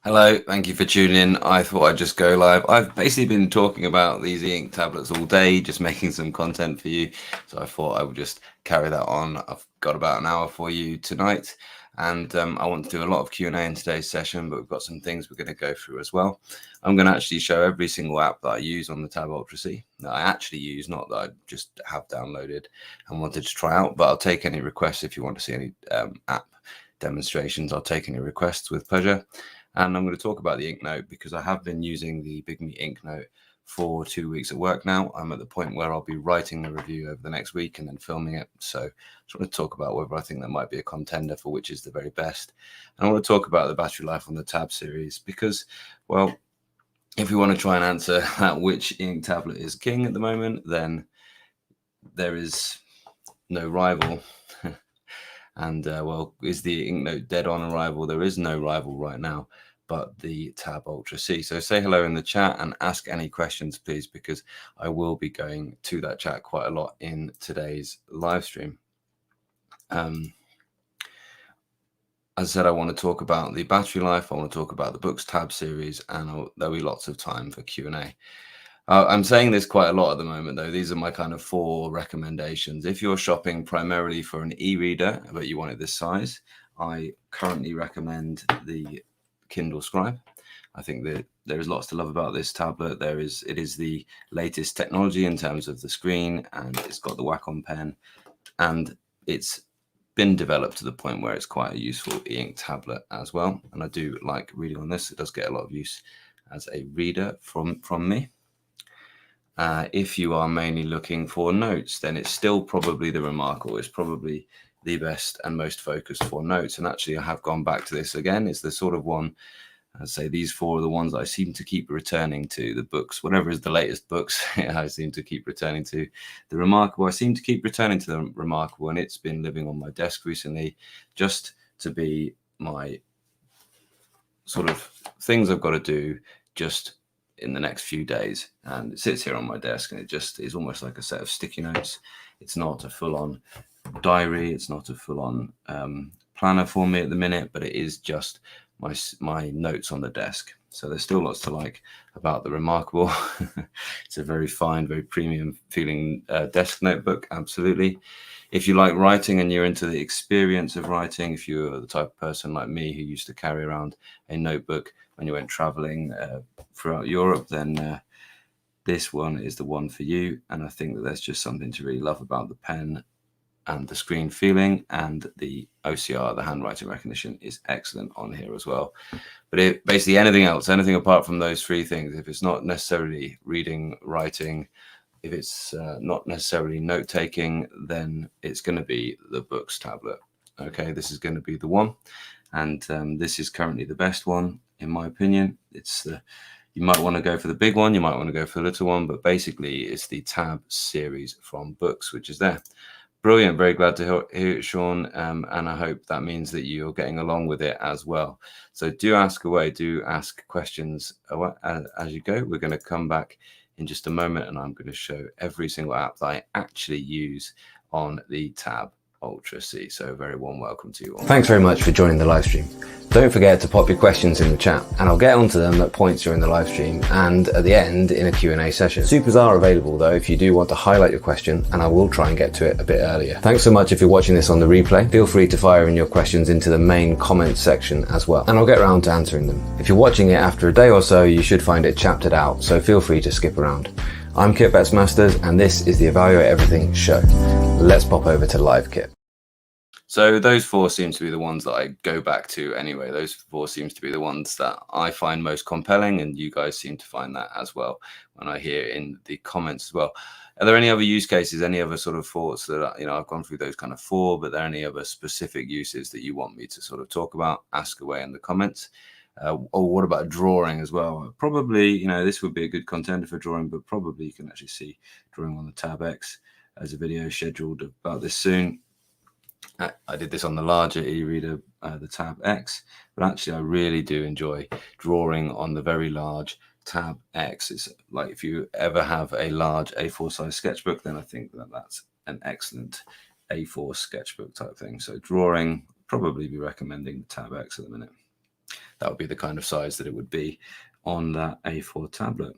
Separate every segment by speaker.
Speaker 1: Hello, thank you for tuning in. I thought I'd just go live. I've basically been talking about these Eink tablets all day, just making some content for you. So I thought I would just carry that on. I've got about an hour for you tonight. And I want to do a lot of Q&A in today's session, but we've got some things we're going to go through as well. I'm going to actually show every single app that I use on the Tab Ultra C, that I actually use, not that I just have downloaded and wanted to try out, but I'll take any requests if you want to see any app demonstrations. I'll take any requests with pleasure. And I'm going to talk about the Inknote because I have been using the Bigme Inknote for 2 weeks at work now. I'm at the point where I'll be writing the review over the next week and then filming it. So I just want to talk about whether I think that might be a contender for which is the very best. And I want to talk about the battery life on the Tab series because, well, if we want to try and answer that which Eink tablet is king at the moment, then there is no rival. And well, is the Inknote dead on arrival? There is no rival right now, but the Tab Ultra C. So say hello in the chat and ask any questions, please, because I will be going to that chat quite a lot in today's live stream. As I said, I want to talk about the battery life. I want to talk about the Boox Tab series, and there'll be lots of time for Q&A. I'm saying this quite a lot at the moment, though. These are my kind of 4 recommendations. If you're shopping primarily for an e-reader, but you want it this size, I currently recommend the Kindle Scribe. I think that there is lots to love about this tablet. It is the latest technology in terms of the screen, and it's got the Wacom pen, and it's been developed to the point where it's quite a useful e-ink tablet as well. And I do like reading on this. It does get a lot of use as a reader from me. If you are mainly looking for notes, then it's still probably the Remarkable. It's probably the best and most focused for notes. And actually, I have gone back to this again. It's the sort of one, I'd say these 4 are the ones I seem to keep returning to. The books, whatever is the latest books, I seem to keep returning to. The Remarkable, I seem to keep returning to the Remarkable, and it's been living on my desk recently just to be my sort of things I've got to do just in the next few days. And it sits here on my desk, and it just is almost like a set of sticky notes. It's not a full-on diary. It's not a full-on planner for me at the minute, but it is just my notes on the desk. So there's still lots to like about the Remarkable. It's a very fine, very premium feeling desk notebook. Absolutely. If you like writing and you're into the experience of writing, if you're the type of person like me who used to carry around a notebook when you went traveling throughout Europe, then this one is the one for you. And I think that there's just something to really love about the pen and the screen feeling, and the OCR, the handwriting recognition, is excellent on here as well. But basically anything else, anything apart from those 3 things, if it's not necessarily reading, writing, if it's not necessarily note-taking, then it's going to be the Boox tablet. Okay, this is going to be the one. And this is currently the best one, in my opinion. You might want to go for the big one, you might want to go for the little one, but basically it's the Tab series from Boox, which is there. Brilliant. Very glad to hear it, Sean. And I hope that means that you're getting along with it as well. So do ask away, do ask questions as you go. We're going to come back in just a moment, and I'm going to show every single app that I actually use on the Tab Ultra C. So a very warm welcome to you all. Thanks very much for joining the live stream. Don't forget to pop your questions in the chat, and I'll get onto them at points during the live stream and at the end in a Q&A session. Supers are available though if you do want to highlight your question, and I will try and get to it a bit earlier. Thanks so much if you're watching this on the replay. Feel free to fire in your questions into the main comments section as well, and I'll get around to answering them. If you're watching it after a day or so, you should find it chaptered out, so feel free to skip around. I'm Kit Betsmasters, and this is the Evaluate Everything show. Let's pop over to Live Kit. So those 4 seem to be the ones that I go back to anyway. Those 4 seems to be the ones that I find most compelling, and you guys seem to find that as well when I hear in the comments as well. Are there any other use cases, any other sort of thoughts that, I've gone through those kind of 4, but are there any other specific uses that you want me to sort of talk about? Ask away in the comments. Or what about drawing as well? Probably, this would be a good contender for drawing, but probably you can actually see drawing on the Tab X as a video scheduled about this soon. I did this on the larger e-reader, the Tab X, but actually I really do enjoy drawing on the very large Tab X. It's like if you ever have a large A4 size sketchbook, then I think that that's an excellent A4 sketchbook type thing. So drawing, probably be recommending the Tab X at the minute. That would be the kind of size that it would be on that A4 tablet.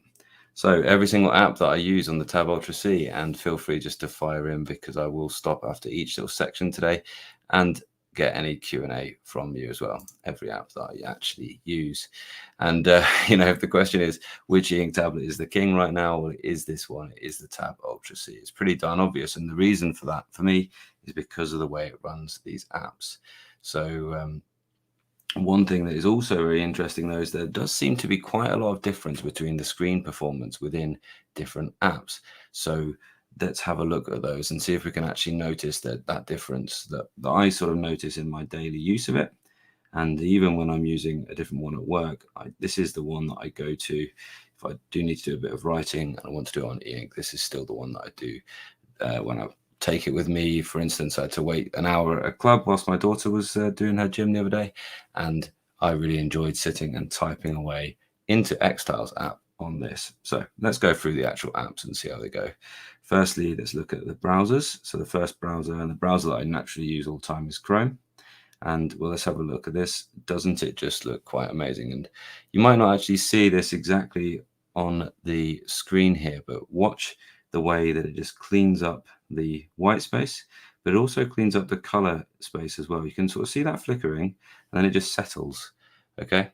Speaker 1: So every single app that I use on the Tab Ultra C, and feel free just to fire in, because I will stop after each little section today and get any Q&A from you as well, every app that I actually use. And if the question is which Eink tablet is the king right now, well, it is this one. It is the Tab Ultra C. It's pretty darn obvious, and the reason for that for me is because of the way it runs these apps. So one thing that is also very interesting, though, is there does seem to be quite a lot of difference between the screen performance within different apps. So let's have a look at those and see if we can actually notice that difference that I sort of notice in my daily use of it. And even when I'm using a different one at work, this is the one that I go to if I do need to do a bit of writing and I want to do it on e-ink. This is still the one that I do when I take it with me. For instance, I had to wait an hour at a club whilst my daughter was doing her gym the other day, and I really enjoyed sitting and typing away into Xtiles app on this. So let's go through the actual apps and see how they go. Firstly, let's look at the browsers. So the first browser, and the browser that I naturally use all the time, is Chrome. And well, let's have a look at this. Doesn't it just look quite amazing? And you might not actually see this exactly on the screen here, but watch the way that it just cleans up the white space, but it also cleans up the color space as well. You can sort of see that flickering, and then it just settles. Okay,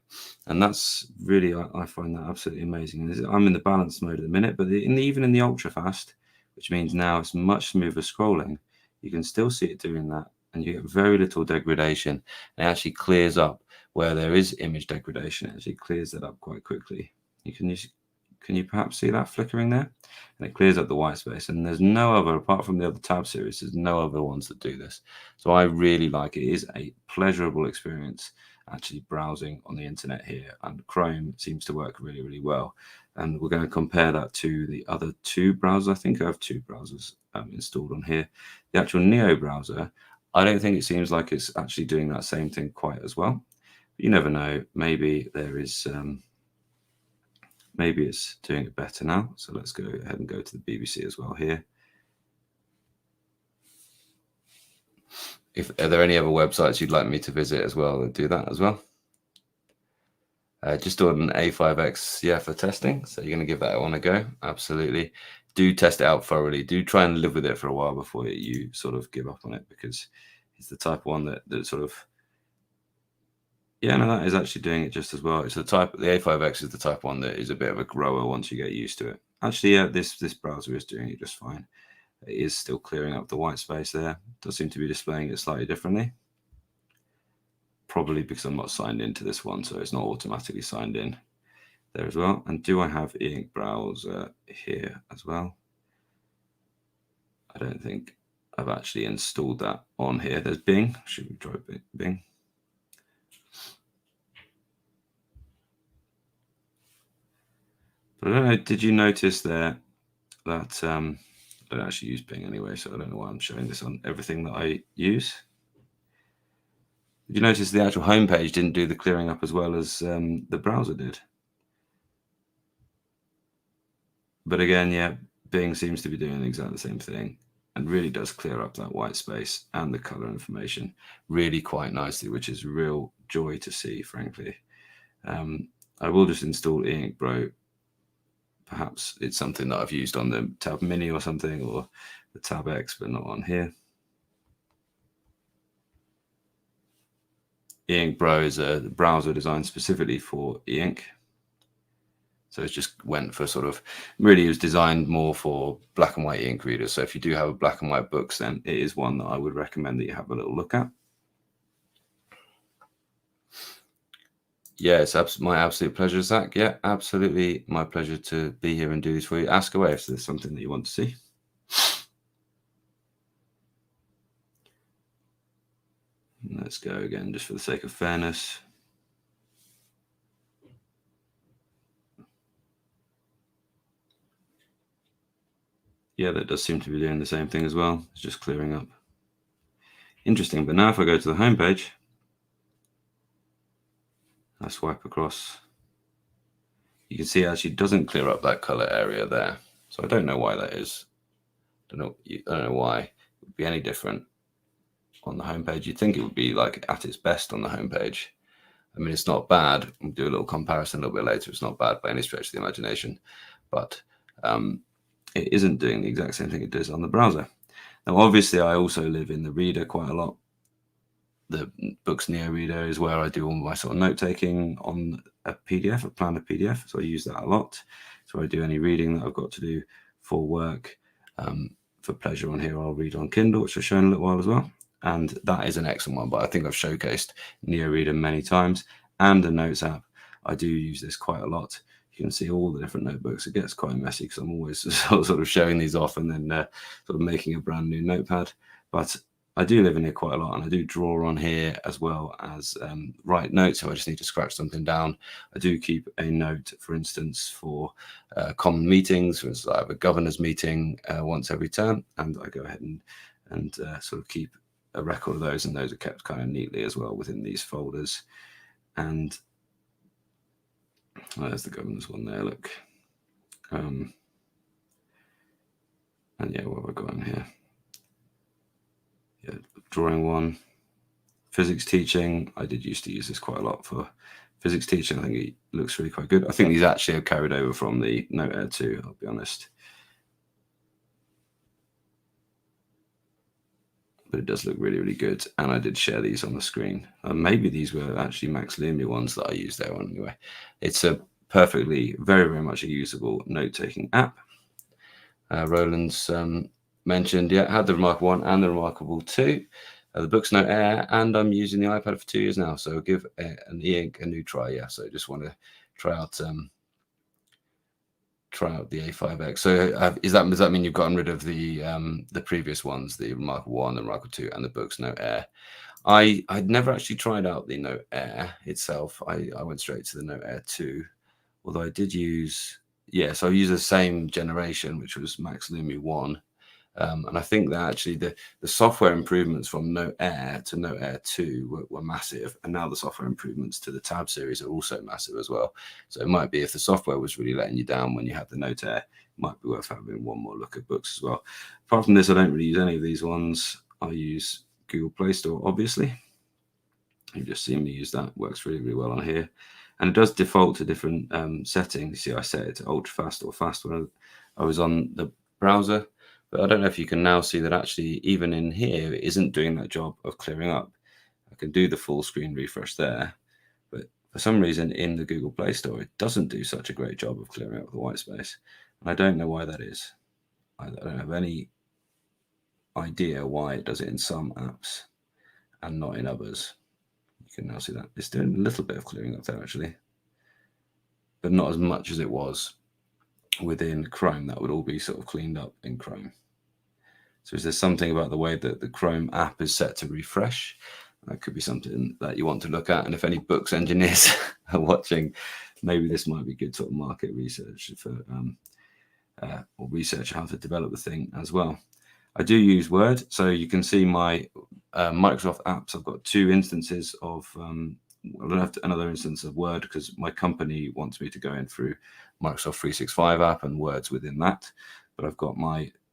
Speaker 1: and that's really, I find that absolutely amazing. I'm in the balanced mode at the minute, but even in the ultra fast, which means now it's much smoother scrolling, you can still see it doing that, and you get very little degradation. And it actually clears up where there is image degradation. It actually clears that up quite quickly. Can you perhaps see that flickering there? And it clears up the white space. And there's no other, apart from the other Tab series, there's no other ones that do this. So I really like it. It is a pleasurable experience actually browsing on the internet here. And Chrome seems to work really, really well. And we're going to compare that to the other two browsers. I think I have two browsers installed on here. The actual Neo browser, I don't think it seems like it's actually doing that same thing quite as well. But you never know. Maybe there is... maybe it's doing it better now. So let's go ahead and go to the BBC as well here. Are there any other websites you'd like me to visit as well? Do that as well. Just ordered an A5X, yeah, for testing. So you're going to give that one a go. Absolutely. Do test it out thoroughly. Do try and live with it for a while before you sort of give up on it, because it's the type of one that sort of, yeah, no, that is actually doing it just as well. It's the A5X is the type of one that is a bit of a grower once you get used to it. Actually, yeah, this browser is doing it just fine. It is still clearing up the white space there. It does seem to be displaying it slightly differently. Probably because I'm not signed into this one, so it's not automatically signed in there as well. And do I have e-ink browser here as well? I don't think I've actually installed that on here. There's Bing. Should we try Bing? But I don't know, did you notice there that I don't actually use Bing anyway, so I don't know why I'm showing this on everything that I use. Did you notice the actual homepage didn't do the clearing up as well as the browser did? But again, yeah, Bing seems to be doing exactly the same thing, and really does clear up that white space and the color information really quite nicely, which is real joy to see, frankly. I will just install e-ink Pro. Perhaps it's something that I've used on the Tab Mini or something, or the Tab X, but not on here. e-ink Pro is a browser designed specifically for e-ink. So it just went for sort of, really it was designed more for black and white ink readers. So if you do have a black and white books, then it is one that I would recommend that you have a little look at. Yeah, it's my absolute pleasure, Zach. Yeah, absolutely my pleasure to be here and do this for you. Ask away if there's something that you want to see. Let's go again, just for the sake of fairness. Yeah, that does seem to be doing the same thing as well. It's just clearing up. Interesting. But now if I go to the home page, I swipe across, you can see it actually doesn't clear up that color area there. So I don't know why that is. I don't know why it would be any different on the homepage. You'd think it would be like at its best on the homepage. I mean, it's not bad. We'll do a little comparison a little bit later. It's not bad by any stretch of the imagination, but it isn't doing the exact same thing it does on the browser. Now, obviously, I also live in the reader quite a lot. The Boox Neo reader is where I do all my sort of note taking on a PDF, a planner PDF. So I use that a lot. So I do any reading that I've got to do for work. For pleasure on here, I'll read on Kindle, which I've shown a little while as well. And that is an excellent one, but I think I've showcased Neo Reader many times, and the Notes app. I do use this quite a lot. You can see all the different notebooks. It gets quite messy because I'm always sort of showing these off and then sort of making a brand new notepad. But I do live in here quite a lot, and I do draw on here as well as write notes. So I just need to scratch something down. I do keep a note, for instance, for common meetings. For instance, I have a governor's meeting once every term, and I go ahead and sort of keep a record of those, and those are kept kind of neatly as well within these folders. And there's the governor's one there, look. And yeah, what have I got in here? Yeah, drawing one. Physics teaching, I did used to use this quite a lot for physics teaching. I think it looks really quite good. I think these actually are carried over from the Note Air 2, I'll be honest. But it does look really, really good. And I did share these on the screen. Maybe these were actually Max Lamy ones that I used there on anyway. It's a perfectly, very, very much a usable note-taking app. Roland's mentioned, yeah, had the Remarkable 1 and the Remarkable 2. The Boox Note Air, and I'm using the iPad for 2 years now, so give an e-ink a new try. Yeah, so just want to try out the A5X. So does that mean you've gotten rid of the previous ones, the Remarkable 1, the Remarkable 2, and the Boox Note Air? I'd never actually tried out the Note Air itself. I went straight to the Note Air 2, although I did use, so I used the same generation, which was Max Lamy 1. And I think that actually the software improvements from Note Air to Note Air 2 were massive. And now the software improvements to the Tab series are also massive as well. So it might be, if the software was really letting you down when you had the Note Air, it might be worth having one more look at Boox as well. Apart from this, I don't really use any of these ones. I use Google Play Store, obviously. You've just seen me use that. Works really, really well on here. And it does default to different settings. You see, I set it to ultra fast or fast when I was on the browser. But I don't know if you can now see that actually even in here, it isn't doing that job of clearing up. I can do the full screen refresh there, but for some reason in the Google Play Store, it doesn't do such a great job of clearing up the white space. And I don't know why that is. I don't have any idea why it does it in some apps and not in others. You can now see that it's doing a little bit of clearing up there actually, but not as much as it was within Chrome. That would all be sort of cleaned up in Chrome. So is there something about the way that the Chrome app is set to refresh? That could be something that you want to look at. And if any Boox engineers are watching, maybe this might be good sort of market research for or research how to develop the thing as well. I do use Word, so you can see my Microsoft apps. I've got 2 instances of I don't have another instance of Word because my company wants me to go in through Microsoft 365 app and Word's within that. But I've got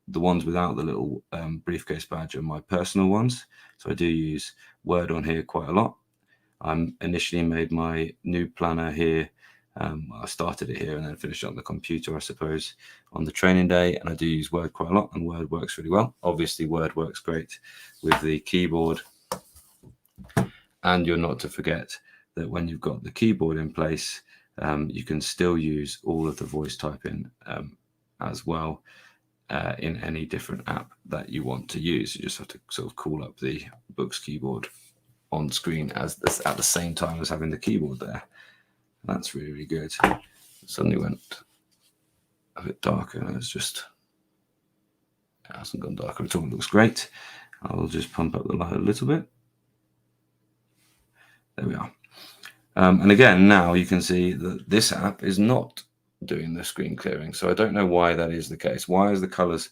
Speaker 1: the ones without the little briefcase badge are my personal ones. So I do use Word on here quite a lot. I initially made my new planner here. I started it here and then finished it on the computer, I suppose, on the training day. And I do use Word quite a lot, and Word works really well. Obviously, Word works great with the keyboard. And you're not to forget that when you've got the keyboard in place, you can still use all of the voice typing as well in any different app that you want to use. You just have to sort of call up the Boox keyboard on screen at the same time as having the keyboard there. That's really, really good. It suddenly went a bit darker. It hasn't gone darker at all. It looks great. I'll just pump up the light a little bit. There we are. And again, now you can see that this app is not doing the screen clearing. So I don't know why that is the case. Why is the colors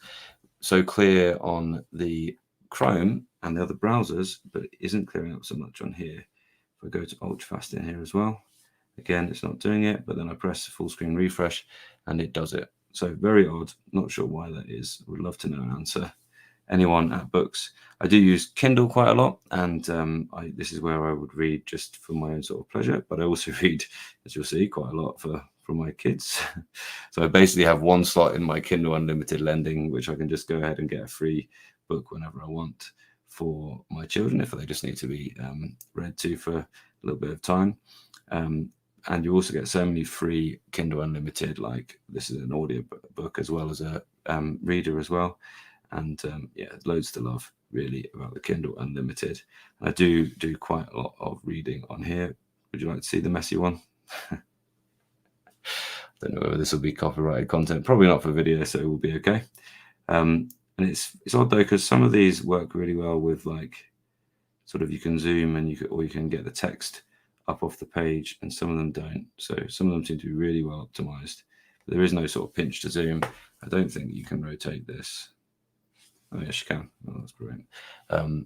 Speaker 1: so clear on the Chrome and the other browsers, but it isn't clearing up so much on here? If I go to ultra fast in here as well, again, it's not doing it, but then I press full screen refresh and it does it. So very odd. Not sure why that is. Would love to know an answer. anyone at Boox. I do use Kindle quite a lot, and this is where I would read just for my own sort of pleasure, but I also read, as you'll see, quite a lot for my kids. So I basically have one slot in my Kindle Unlimited lending, which I can just go ahead and get a free book whenever I want for my children, if they just need to be read to for a little bit of time. And you also get so many free Kindle Unlimited, like this is an audio book as well as a reader as well. And yeah, loads to love really about the Kindle Unlimited. I do quite a lot of reading on here. Would you like to see the messy one? Don't know whether this will be copyrighted content. Probably not for video, so we'll be okay. And it's odd though, because some of these work really well with like sort of you can zoom and you can get the text up off the page, and some of them don't. So some of them seem to be really well optimized. But there is no sort of pinch to zoom. I don't think you can rotate this. Oh yes, you can. Oh, that's brilliant. I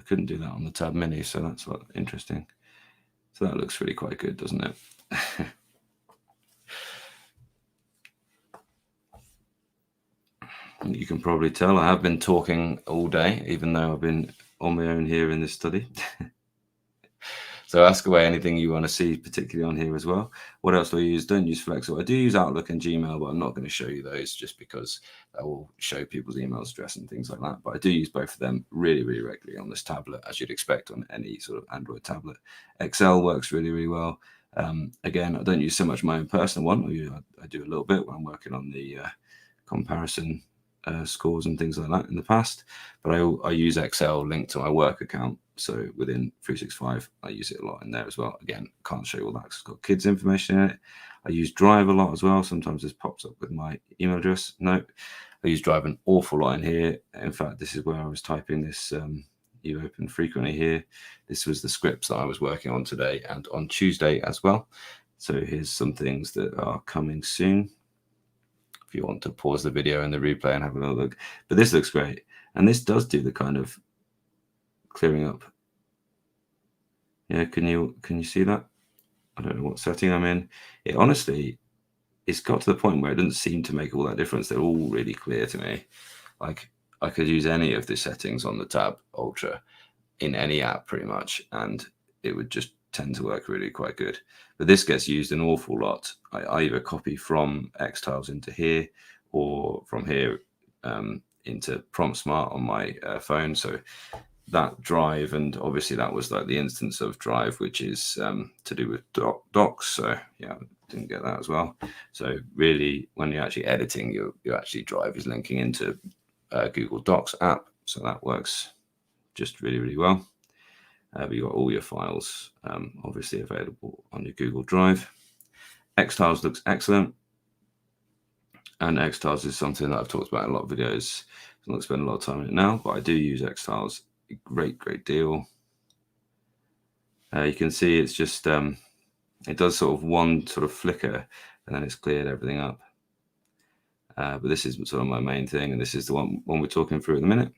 Speaker 1: couldn't do that on the Tab Mini, so that's interesting. So that looks really quite good, doesn't it? You can probably tell I have been talking all day, even though I've been on my own here in this study. So ask away anything you want to see, particularly on here as well. What else do I use? Don't use Flexible. I do use Outlook and Gmail, but I'm not going to show you those just because that will show people's email address and things like that. But I do use both of them really, really regularly on this tablet, as you'd expect on any sort of Android tablet. Excel works really, really well. Again, I don't use so much my own personal one. I do a little bit when I'm working on the comparison scores and things like that in the past, but I use Excel linked to my work account. So within 365, I use it a lot in there as well. Again, can't show you all that because it's got kids' information in it. I use Drive a lot as well. Sometimes this pops up with my email address. No, I use Drive an awful lot in here. In fact, this is where I was typing this. You open frequently here. This was the scripts that I was working on today and on Tuesday as well. So here's some things that are coming soon. If you want to pause the video and the replay and have a little look. But this looks great. And this does do the kind of clearing up. Yeah, can you see that? I don't know what setting I'm in. It honestly, it's got to the point where it doesn't seem to make all that difference. They're all really clear to me. Like I could use any of the settings on the Tab Ultra in any app pretty much, and it would just tend to work really quite good. But this gets used an awful lot. I either copy from Xtiles into here or from here into Prompt Smart on my phone. So that Drive, and obviously that was like the instance of Drive, which is to do with docs. So yeah, didn't get that as well. So really, when you're actually editing, you actually Drive is linking into Google Docs app. So that works just really, really well. But you've got all your files obviously available on your Google Drive. Xtiles looks excellent. And Xtiles is something that I've talked about in a lot of videos. I'm not spend a lot of time on it now, but I do use Xtiles a great deal. You can see it's just, it does sort of one sort of flicker and then it's cleared everything up. But this is sort of my main thing, and this is the one we're talking through at the minute.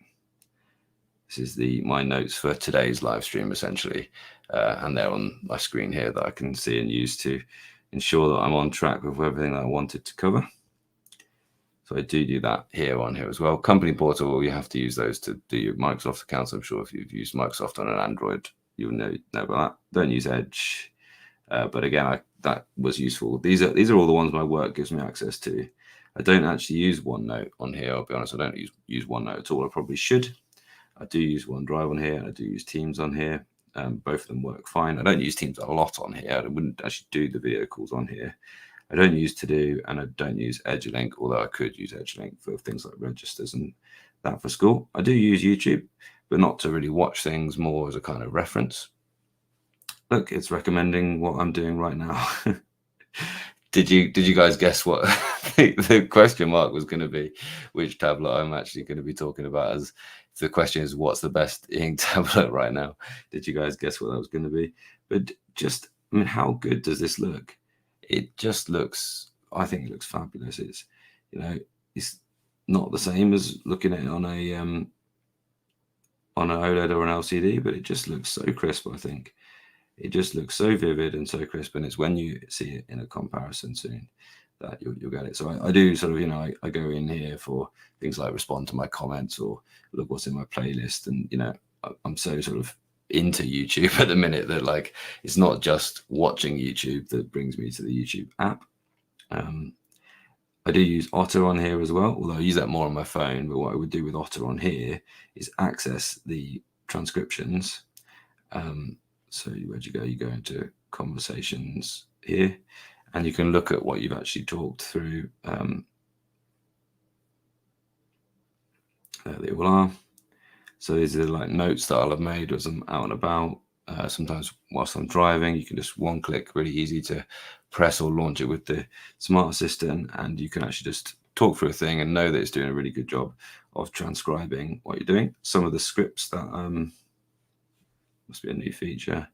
Speaker 1: This is my notes for today's live stream, essentially. And they're on my screen here that I can see and use to ensure that I'm on track with everything that I wanted to cover. So I do that here on here as well. Company Portal, you have to use those to do your Microsoft accounts. I'm sure if you've used Microsoft on an Android, you'll know about that. Don't use Edge. But again, that was useful. These are all the ones my work gives me access to. I don't actually use OneNote on here. I'll be honest, I don't use OneNote at all. I probably should. I do use OneDrive on here, and I do use Teams on here. Both of them work fine. I don't use Teams a lot on here. I wouldn't actually do the video calls on here. I don't use To-Do, and I don't use EdgeLink, although I could use EdgeLink for things like registers and that for school. I do use YouTube, but not to really watch things, more as a kind of reference. Look, it's recommending what I'm doing right now. Did you guys guess what the question mark was going to be? Which tablet I'm actually going to be talking about? As the question is, what's the best Eink tablet right now? Did you guys guess what that was going to be? But just, I mean, how good does this look? It just looks, I think it looks fabulous. It's, it's not the same as looking at it on an OLED or an LCD, but it just looks so crisp, I think. It just looks so vivid and so crisp, and it's when you see it in a comparison soon that you'll get it. So I do sort of, I go in here for things like respond to my comments or look what's in my playlist. And, I'm so sort of into YouTube at the minute that like, it's not just watching YouTube that brings me to the YouTube app. I do use Otter on here as well, although I use that more on my phone. But what I would do with Otter on here is access the transcriptions. So where'd you go? You go into conversations here, and you can look at what you've actually talked through. There they all are. So these are like notes that I'll have made as I'm out and about. Sometimes whilst I'm driving, you can just one click, really easy to press or launch it with the smart assistant, and you can actually just talk through a thing and know that it's doing a really good job of transcribing what you're doing. Some of the scripts that must be a new feature.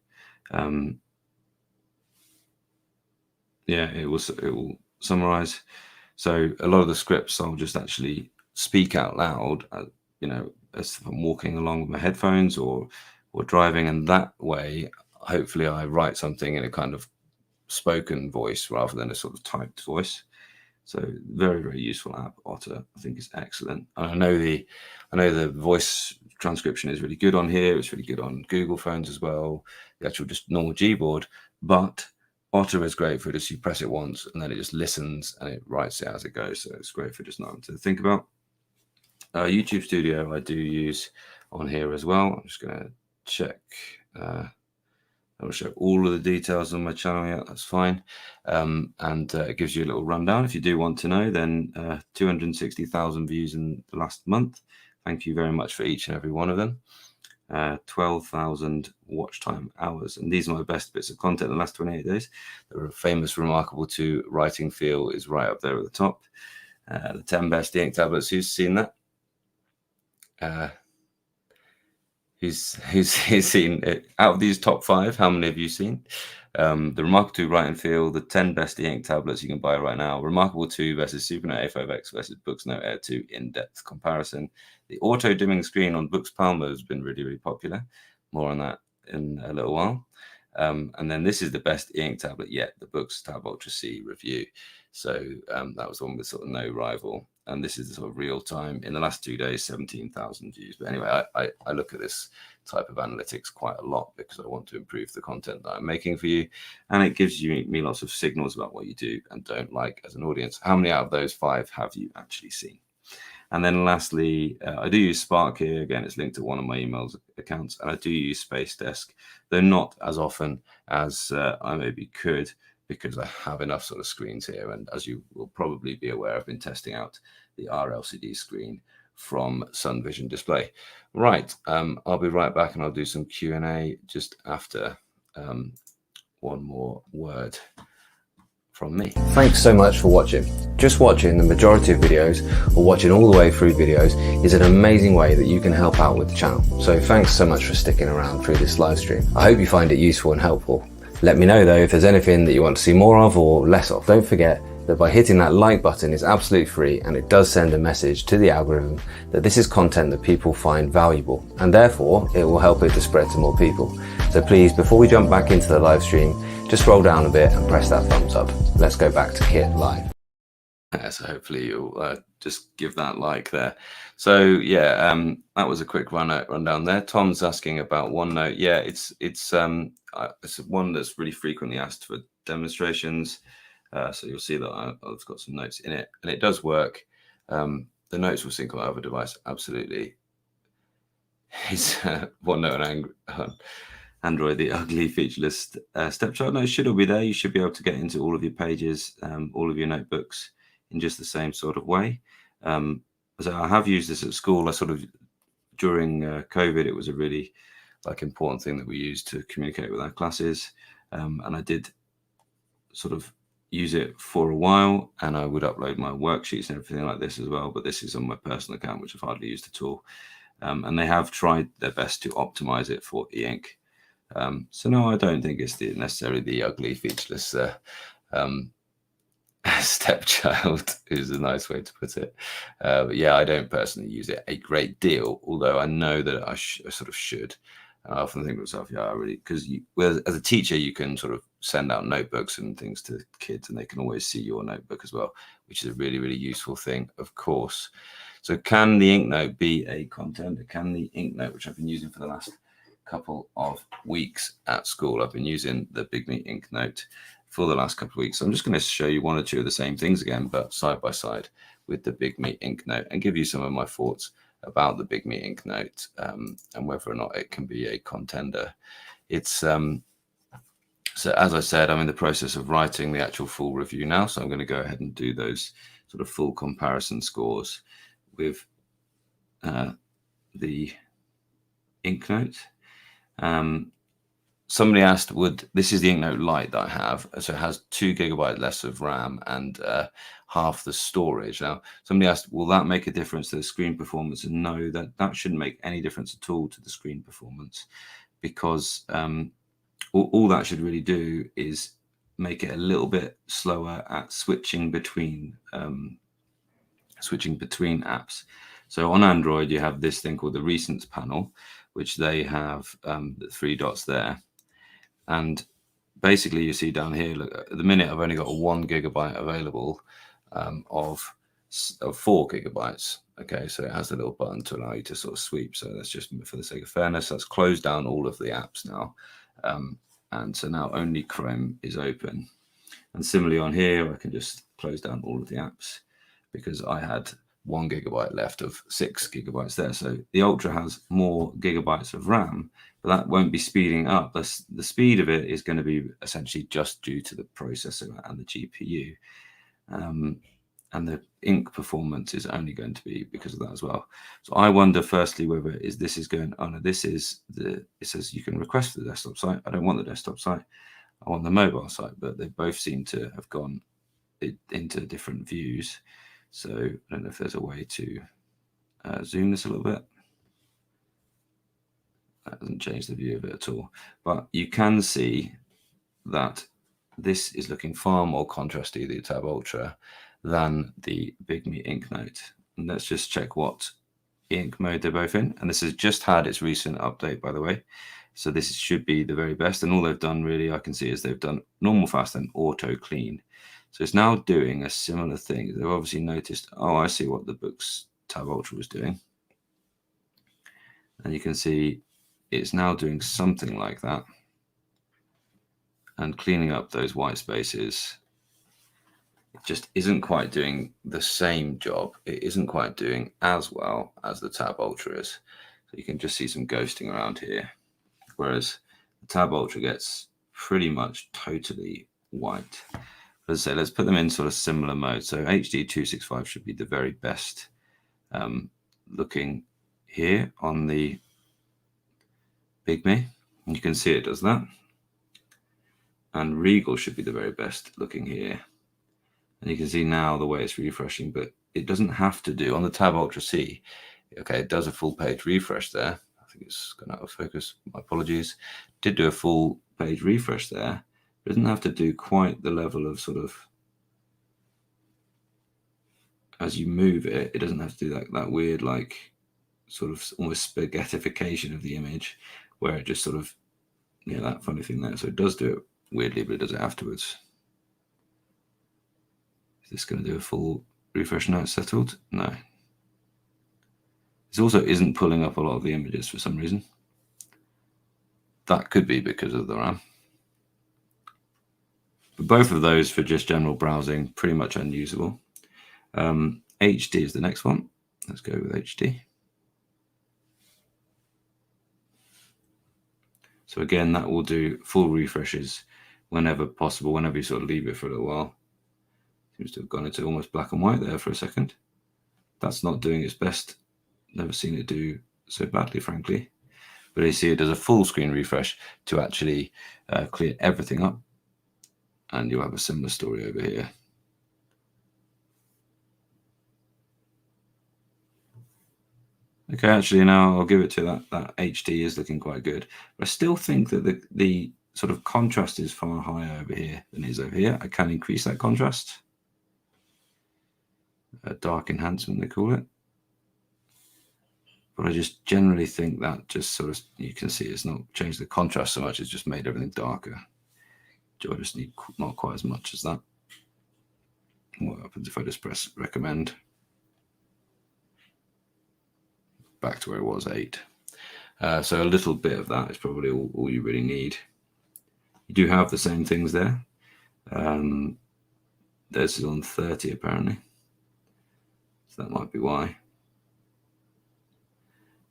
Speaker 1: Yeah, it will summarize. So a lot of the scripts I'll just actually speak out loud, as I'm walking along with my headphones or driving, and that way, hopefully, I write something in a kind of spoken voice rather than a sort of typed voice. So very, very useful app. Otter, I think, is excellent. And I know the voice transcription is really good on here. It's really good on Google phones as well. The actual just normal Gboard, but Otter is great for just you press it once and then it just listens and it writes it as it goes. So it's great for just not having to think about. YouTube Studio I do use on here as well. I'm just going to check. I will show all of the details on my channel. Yeah, that's fine. And it gives you a little rundown. If you do want to know, then 260,000 views in the last month. Thank you very much for each and every one of them. 12,000 watch time hours. And these are my best bits of content in the last 28 days. The famous Remarkable 2 writing feel is right up there at the top. The 10 best Eink tablets. Who's seen that? Who's seen it? Out of these top 5, how many have you seen? The Remarkable 2 writing feel, the 10 best Eink tablets you can buy right now. Remarkable 2 versus SuperNote A5X versus Boox Note Air 2 in-depth comparison. The auto dimming screen on Boox Palma has been really, really popular. More on that in a little while. And then this is the best Eink tablet yet, the Boox Tab Ultra C review. So that was one with sort of no rival. And this is the sort of real time in the last 2 days, 17,000 views. But anyway, I look at this type of analytics quite a lot because I want to improve the content that I'm making for you. And it gives me lots of signals about what you do and don't like as an audience. How many out of those 5 have you actually seen? And then lastly, I do use Spark here. Again, it's linked to one of my emails accounts. And I do use Space Desk, though not as often as I maybe could, because I have enough sort of screens here. And as you will probably be aware, I've been testing out the RLCD screen from Sun Vision Display. Right, I'll be right back and I'll do some Q&A just after one more word from me. Thanks so much for watching. Just watching the majority of videos or watching all the way through videos is an amazing way that you can help out with the channel. So thanks so much for sticking around through this live stream. I hope you find it useful and helpful. Let me know though if there's anything that you want to see more of or less of. Don't forget that by hitting that like button is absolutely free, and it does send a message to the algorithm that this is content that people find valuable, and therefore it will help it to spread to more people. So please, before we jump back into the live stream, just scroll down a bit and press that thumbs up. Let's go back to Kit live. So hopefully you'll just give that like there. So yeah, that was a quick rundown there. Tom's asking about OneNote. Yeah, it's one that's really frequently asked for demonstrations. So you'll see that I've got some notes in it, and it does work. The notes will sync on my other device. Absolutely. It's OneNote and Android, the ugly featureless stepchild. No, it should all be there. You should be able to get into all of your pages, all of your notebooks in just the same sort of way. So I have used this at school. During COVID, it was a really important thing that we used to communicate with our classes. And I did sort of use it for a while, and I would upload my worksheets and everything like this as well. But this is on my personal account, which I've hardly used at all. And they have tried their best to optimize it for e-ink. So no, I don't think it's necessarily the ugly featureless stepchild is a nice way to put it. But yeah, I don't personally use it a great deal, although I know that I sort of should. And I often think to myself, yeah, I really, because well, as a teacher, you can sort of send out notebooks and things to kids, and they can always see your notebook as well, which is a really, really useful thing, of course. So can the Inknote be a contender? Can the Inknote, which I've been using for the last couple of weeks at school, I've been using the Bigme Inknote for the last couple of weeks. So I'm just going to show you one or two of the same things again, but side by side with the Bigme Inknote, and give you some of my thoughts about the Bigme Inknote and whether or not it can be a contender. It's so as I said, I'm in the process of writing the actual full review now, so I'm going to go ahead and do those sort of full comparison scores with the Inknote. Somebody asked, this is the Inknote Lite that I have, so it has 2 GB less of RAM and half the storage. Now, somebody asked, will that make a difference to the screen performance? And no, that shouldn't make any difference at all to the screen performance, because all that should really do is make it a little bit slower at switching between apps. So on Android, you have this thing called the Recents panel, which they have the 3 dots there. And basically, you see down here, look, at the minute, I've only got 1 GB available of 4 GB. Okay, so it has a little button to allow you to sort of sweep. So that's just for the sake of fairness. That's closed down all of the apps now. And so now only Chrome is open. And similarly on here, I can just close down all of the apps because I had 1 GB left of 6 GB there. So the Ultra has more gigabytes of RAM, but that won't be speeding up. The speed of it is going to be essentially just due to the processor and the GPU. And the ink performance is only going to be because of that as well. So I wonder, firstly, whether this is going, oh no, this is it says you can request for the desktop site. I don't want the desktop site. I want the mobile site, but they both seem to have gone into different views. So I don't know if there's a way to zoom this a little bit. That doesn't change the view of it at all. But you can see that this is looking far more contrasty, the Tab Ultra, than the Bigme Inknote. And let's just check what ink mode they're both in. And this has just had its recent update, by the way. So this should be the very best. And all they've done, really, I can see, is they've done normal fast and auto clean. So it's now doing a similar thing. They've obviously noticed, oh, I see what the Boox Tab Ultra was doing. And you can see it's now doing something like that and cleaning up those white spaces. It just isn't quite doing the same job. It isn't quite doing as well as the Tab Ultra is. So you can just see some ghosting around here, whereas the Tab Ultra gets pretty much totally white. But as I say, let's put them in sort of similar mode. So HD 265 should be the very best looking here on the Bigme. And you can see it does that. And Regal should be the very best looking here. And you can see now the way it's refreshing, but it doesn't have to do. On the Tab Ultra C, okay, it does a full page refresh there. I think it's gone out of focus. My apologies. Did do a full page refresh there. It doesn't have to do quite the level of sort of, as you move it, it doesn't have to do that weird, like, sort of almost spaghettification of the image, where it just sort of, yeah, that funny thing there. So it does do it weirdly, but it does it afterwards. Is this going to do a full refresh now it's settled? No. This also isn't pulling up a lot of the images for some reason. That could be because of the RAM. But both of those, for just general browsing, pretty much unusable. HD is the next one. Let's go with HD. So again, that will do full refreshes whenever possible, whenever you sort of leave it for a little while. Seems to have gone into almost black and white there for a second. That's not doing its best. Never seen it do so badly, frankly. But you see it does a full screen refresh to actually clear everything up. And you'll have a similar story over here. Okay, actually now I'll give it to that HD is looking quite good. But I still think that the sort of contrast is far higher over here than it is over here. I can increase that contrast. Dark enhancement, they call it. But I just generally think that just sort of, you can see it's not changed the contrast so much, it's just made everything darker. Do I just need not quite as much as that? What happens if I just press recommend? Back to where it was, 8. So a little bit of that is probably all you really need. You do have the same things there. This is on 30 apparently, so that might be why.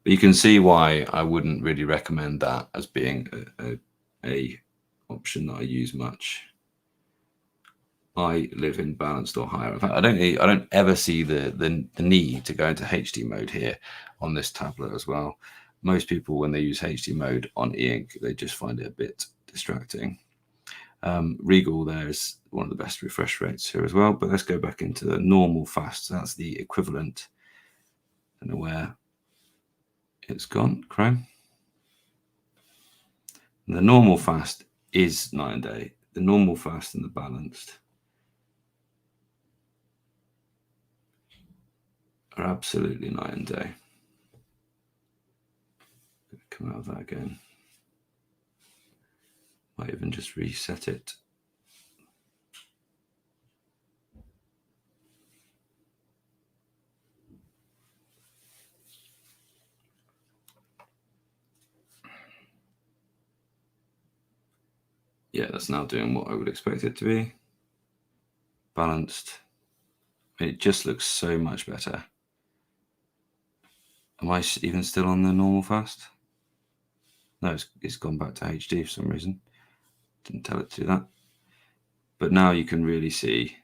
Speaker 1: But you can see why I wouldn't really recommend that as being a option that I use much. I live in balanced or higher. In fact, I don't ever see the need to go into HD mode here on this tablet as well. Most people, when they use HD mode on Eink, they just find it a bit distracting. Regal there is one of the best refresh rates here as well. But let's go back into the normal fast. So that's the equivalent. I don't know where it's gone, Chrome. And the normal fast is night and day. The normal fast and the balanced are absolutely night and day. Come out of that again. Might even just reset it. Yeah, that's now doing what I would expect it to be. Balanced. It just looks so much better. Am I even still on the normal fast? No, it's gone back to HD for some reason. Didn't tell it to do that. But now you can really see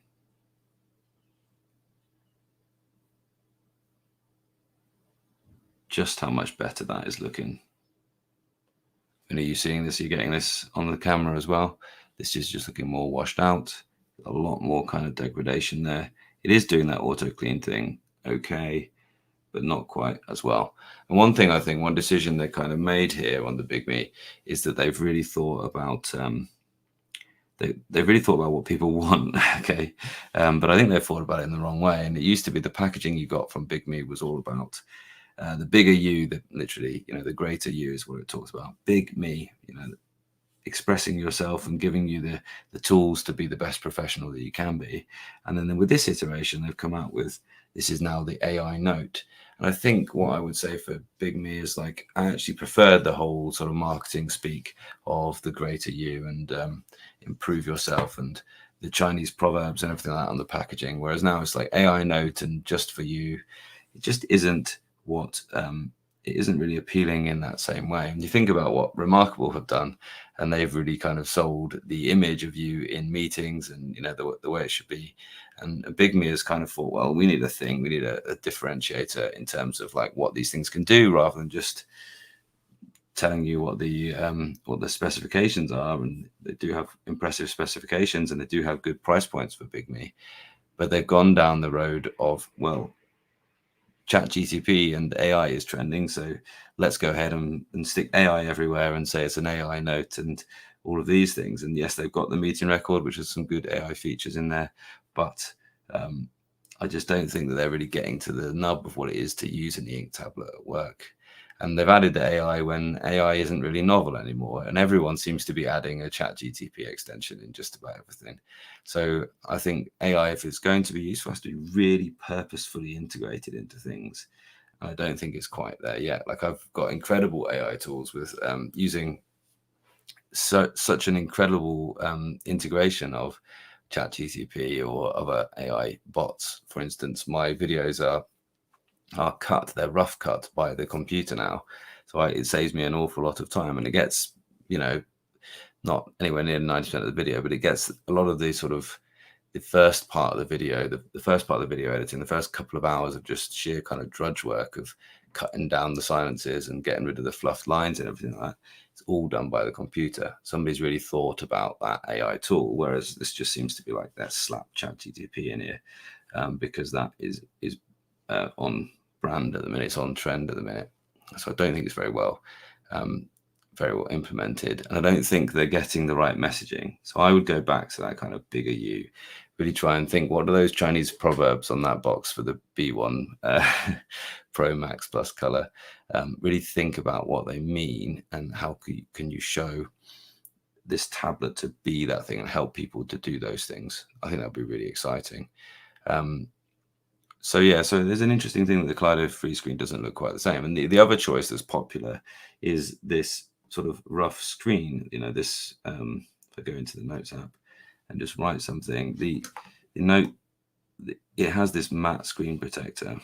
Speaker 1: just how much better that is looking. And are you seeing this? Are you getting this on the camera as well? This is just looking more washed out. A lot more kind of degradation there. It is doing that auto clean thing okay, but not quite as well. And one thing I think, one decision they kind of made here on the Bigme is that they've really thought about they've really thought about what people want. Okay, but I think they've thought about it in the wrong way. And it used to be the packaging you got from Bigme was all about the bigger you, that literally, the greater you is what it talks about. Big me, expressing yourself and giving you the tools to be the best professional that you can be. And then with this iteration, they've come out with, this is now the AI Note. And I think what I would say for Bigme is, like, I actually preferred the whole sort of marketing speak of the greater you and improve yourself and the Chinese proverbs and everything like that on the packaging. Whereas now it's like AI Note and just for you. It just isn't what it isn't really appealing in that same way. And you think about what Remarkable have done, and they've really kind of sold the image of you in meetings and the way it should be. And Bigme has kind of thought, well, we need a thing, we need a differentiator in terms of like what these things can do, rather than just telling you what the specifications are. And they do have impressive specifications and they do have good price points for Bigme, but they've gone down the road of, well, ChatGTP and AI is trending, so let's go ahead and stick AI everywhere and say it's an AI Note and all of these things. And yes, they've got the meeting record, which has some good AI features in there, but I just don't think that they're really getting to the nub of what it is to use an Eink tablet at work. And they've added the AI when AI isn't really novel anymore. And everyone seems to be adding a ChatGTP extension in just about everything. So I think AI, if it's going to be useful, has to be really purposefully integrated into things. I don't think it's quite there yet. Like, I've got incredible AI tools with using such an incredible integration of ChatGTP or other AI bots. For instance, my videos are cut, they're rough cut by the computer now, so it saves me an awful lot of time, and it gets not anywhere near 90% of the video, but it gets a lot of the sort of the first part of the video, the first part of the video editing, the first couple of hours of just sheer kind of drudge work of cutting down the silences and getting rid of the fluffed lines and everything like that. It's all done by the computer. Somebody's really thought about that AI tool, whereas this just seems to be like, let's slap ChatGTP in here because that is on brand at the minute, it's on trend at the minute. So I don't think it's very well implemented, and I don't think they're getting the right messaging. So I would go back to that kind of bigger you, really try and think, what are those Chinese proverbs on that box for the B1 Pro Max Plus Color? Really think about what they mean and how can you show this tablet to be that thing and help people to do those things. I think that'd be really exciting. So yeah, so there's an interesting thing that the Kaleido free screen doesn't look quite the same. And the other choice that's popular is this sort of rough screen, you know, this, if I go into the Notes app and just write something, the Note, it has this matte screen protector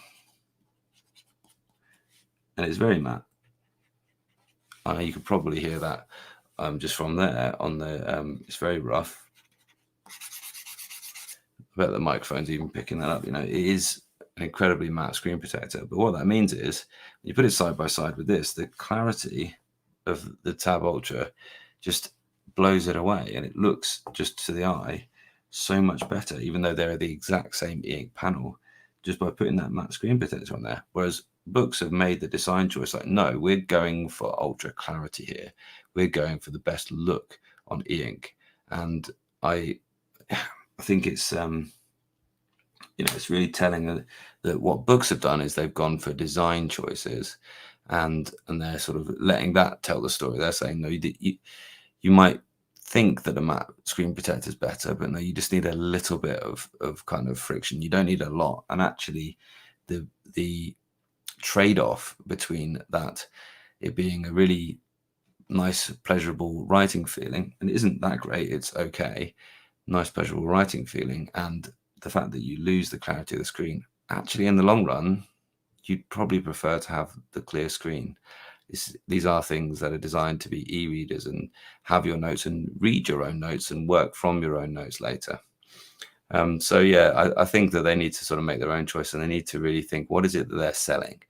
Speaker 1: and it's very matte. I know you could probably hear that just from there on the, it's very rough. I bet the microphone's even picking that up. You know, it is an incredibly matte screen protector. But what that means is, when you put it side by side with this, the clarity of the Tab Ultra just blows it away. And it looks, just to the eye, so much better, even though they're the exact same e-ink panel, just by putting that matte screen protector on there. Whereas Boox have made the design choice, like, no, we're going for ultra clarity here. We're going for the best look on e-ink. And I think it's, you know, it's really telling that what Boox have done is they've gone for design choices, and they're sort of letting that tell the story. They're saying, no, you might think that a matte screen protector is better, but no, you just need a little bit of kind of friction. You don't need a lot. And actually, the trade-off between that, it being a really nice, pleasurable writing feeling, and it isn't that great, it's okay, nice, pleasurable writing feeling, and the fact that you lose the clarity of the screen, actually in the long run, you'd probably prefer to have the clear screen. These are things that are designed to be e-readers and have your notes and read your own notes and work from your own notes later. So yeah, I think that they need to sort of make their own choice, and they need to really think, what is it that they're selling?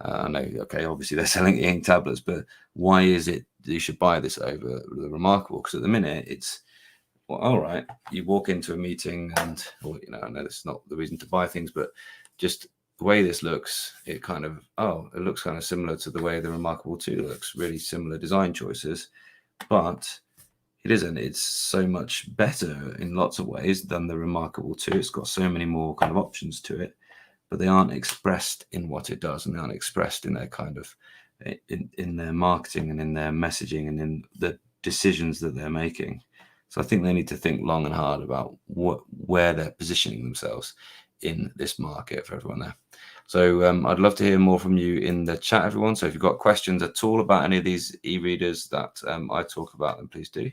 Speaker 1: I know, okay, obviously they're selling Eink tablets, but why is it that you should buy this over the Remarkable? Because at the minute, it's, well, all right, you walk into a meeting and, or, you know, I know this is not the reason to buy things, but just the way this looks, it kind of, oh, it looks kind of similar to the way the Remarkable 2 looks, really similar design choices, but it isn't. It's so much better in lots of ways than the Remarkable 2. It's got so many more kind of options to it, but they aren't expressed in what it does, and they aren't expressed in their kind of, in their marketing and in their messaging and in the decisions that they're making. So I think they need to think long and hard about where they're positioning themselves in this market for everyone there. So I'd love to hear more from you in the chat, everyone. So if you've got questions at all about any of these e-readers that I talk about, then please do.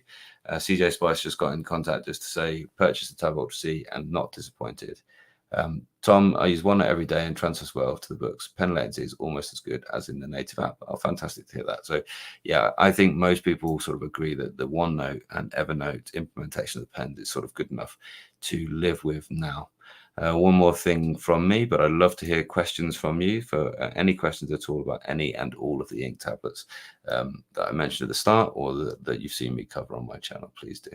Speaker 1: CJ Spice just got in contact just to say, purchase the Tab Ultra C and not disappointed. Tom, I use OneNote every day and transfers well to the Boox. Pen latency is almost as good as in the native app. Oh, fantastic to hear that. So yeah, I think most people sort of agree that the OneNote and Evernote implementation of the pen is sort of good enough to live with now. One more thing from me, but I'd love to hear questions from you for any questions at all about any and all of the Eink tablets that I mentioned at the start, or that you've seen me cover on my channel. Please do.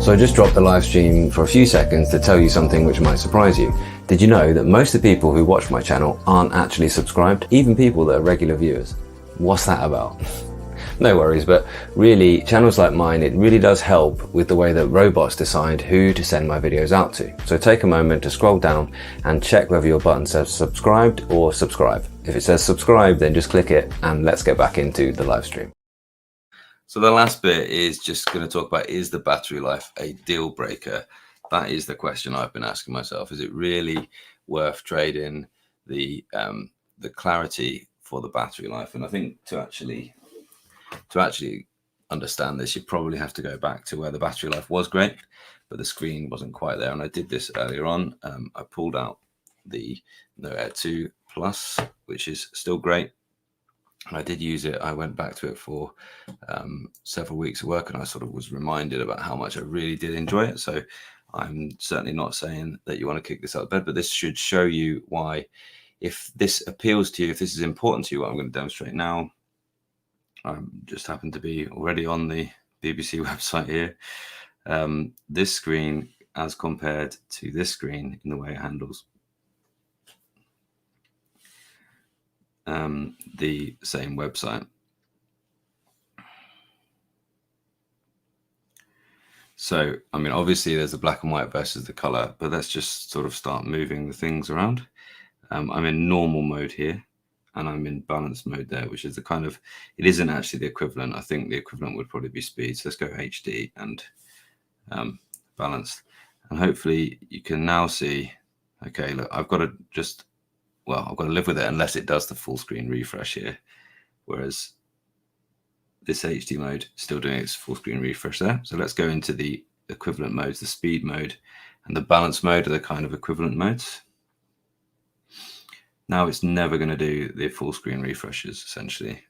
Speaker 1: So I just dropped the live stream for a few seconds to tell you something which might surprise you. Did you know that most of the people who watch my channel aren't actually subscribed? Even people that are regular viewers. What's that about? No worries, but really, channels like mine, it really does help with the way that robots decide who to send my videos out to. So take a moment to scroll down and check whether your button says subscribed or subscribe. If it says subscribe, then just click it and let's get back into the live stream. So the last bit is just going to talk about, is the battery life a deal breaker? That is the question I've been asking myself. Is it really worth trading the clarity for the battery life? And I think to actually understand this, you probably have to go back to where the battery life was great, but the screen wasn't quite there. And I did this earlier on. I pulled out the Note Air 2 Plus, which is still great. I did use it. I went back to it for several weeks of work, and I sort of was reminded about how much I really did enjoy it. So I'm certainly not saying that you want to kick this out of bed, but this should show you why, if this appeals to you, if this is important to you, what I'm going to demonstrate now, I just happen to be already on the BBC website here. This screen as compared to this screen in the way it handles the same website. So, I mean, obviously there's the black and white versus the color, but let's just sort of start moving the things around. I'm in normal mode here, and I'm in balance mode there, which is the kind of, it isn't actually the equivalent. I think the equivalent would probably be speed. So let's go HD and balanced. And hopefully you can now see, okay, look, I've got to live with it unless it does the full screen refresh here. Whereas this HD mode still doing its full screen refresh there. So let's go into the equivalent modes. The speed mode and the balance mode are the kind of equivalent modes. Now it's never going to do the full screen refreshes, essentially,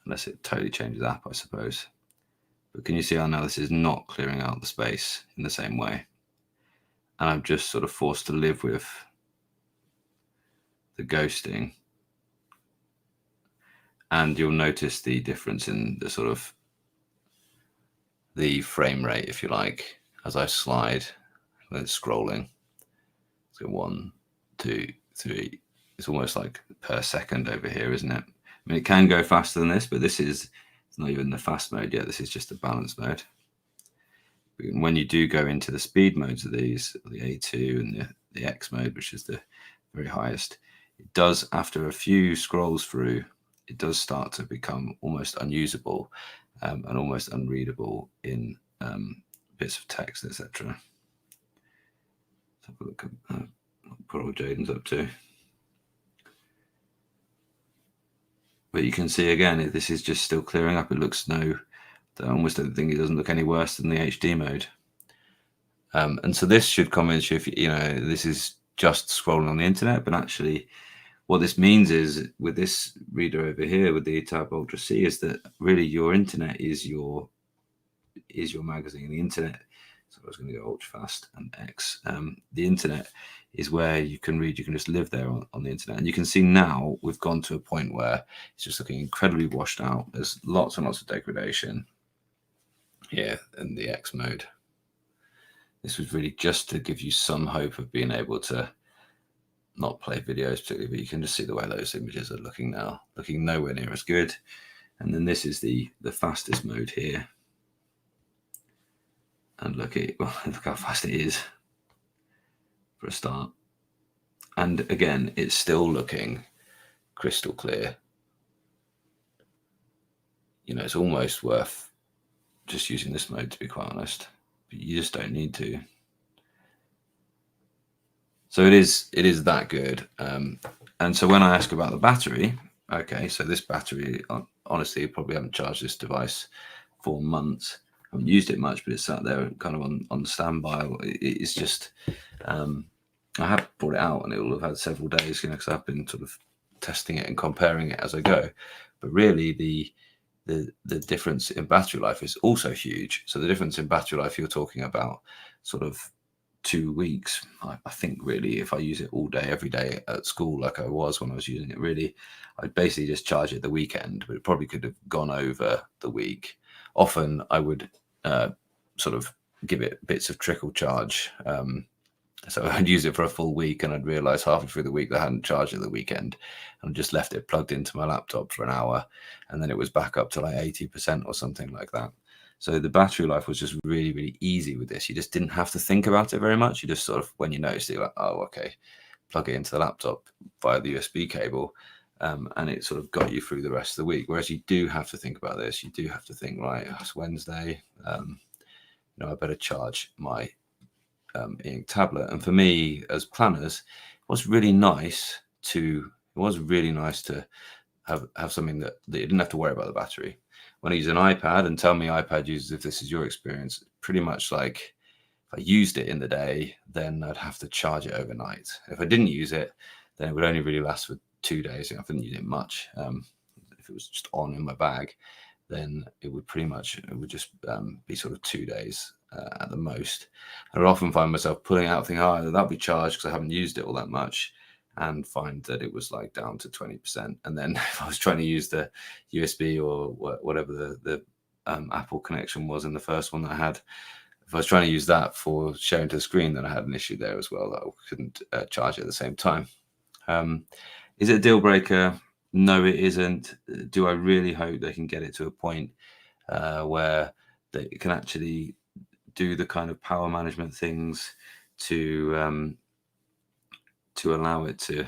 Speaker 1: unless it totally changes app, I suppose. But can you see how now this is not clearing out the space in the same way? And I'm just sort of forced to live with the ghosting. And you'll notice the difference in the sort of the frame rate, if you like, as I slide when it's scrolling. So 1, 2, 3. It's almost like per second over here, isn't it? I mean, it can go faster than this, but it's not even the fast mode yet. This is just the balance mode. When you do go into the speed modes of these, the A2 and the X mode, which is the very highest, it does, after a few scrolls through, it does start to become almost unusable and almost unreadable in bits of text, etc. Let's have a look at what poor old Jaden's up to. But you can see again, this is just still clearing up. It looks I almost don't think it doesn't look any worse than the HD mode. And so this should convince you, if you know, this is just scrolling on the internet, but actually what this means is, with this reader over here, with the Tab Ultra C, is that really your internet is your magazine. The internet, so I was going to go ultra fast and X. The internet is where you can read. You can just live there on the internet, and you can see now we've gone to a point where it's just looking incredibly washed out. There's lots and lots of degradation here in the X mode. This was really just to give you some hope of being able to not play videos particularly, but you can just see the way those images are looking now, looking nowhere near as good. And then this is the fastest mode here. And look how fast it is for a start. And again, it's still looking crystal clear. You know, it's almost worth just using this mode, to be quite honest, but you just don't need to. So it is that good. And so when I ask about the battery, okay, so this battery, honestly, probably haven't charged this device for months. I haven't used it much, but it's sat there kind of on standby. It's just, I have brought it out and it will have had several days, you know, because I've been sort of testing it and comparing it as I go. But really, the difference in battery life is also huge. So the difference in battery life, you're talking about sort of 2 weeks. I think really, if I use it all day, every day at school, like I was when I was using it, really, I'd basically just charge it the weekend, but it probably could have gone over the week. Often I would sort of give it bits of trickle charge. So I'd use it for a full week and I'd realize halfway through the week that I hadn't charged it the weekend, and just left it plugged into my laptop for an hour, and then it was back up to like 80% or something like that. So the battery life was just really, really easy with this. You just didn't have to think about it very much. You just sort of, when you noticed it, you're like, oh, okay, plug it into the laptop via the USB cable, and it sort of got you through the rest of the week. Whereas you do have to think about this. You do have to think, right, it's Wednesday. You know, I better charge my Eink Tablet. And for me, as planners, it was really nice to have something that you didn't have to worry about the battery. When I use an iPad, and tell me iPad users if this is your experience, pretty much like if I used it in the day, then I'd have to charge it overnight. If I didn't use it, then it would only really last for 2 days. I didn't use it much. If it was just on in my bag, then it would just be sort of 2 days at the most. I would often find myself pulling out, thinking, oh, that'll be charged because I haven't used it all that much, and find that it was like down to 20%. And then if I was trying to use the USB or whatever the Apple connection was in the first one that I had, if I was trying to use that for sharing to the screen, then I had an issue there as well, that I couldn't charge it at the same time. Is it a deal breaker? No, it isn't. Do I really hope they can get it to a point where they can actually do the kind of power management things to allow it to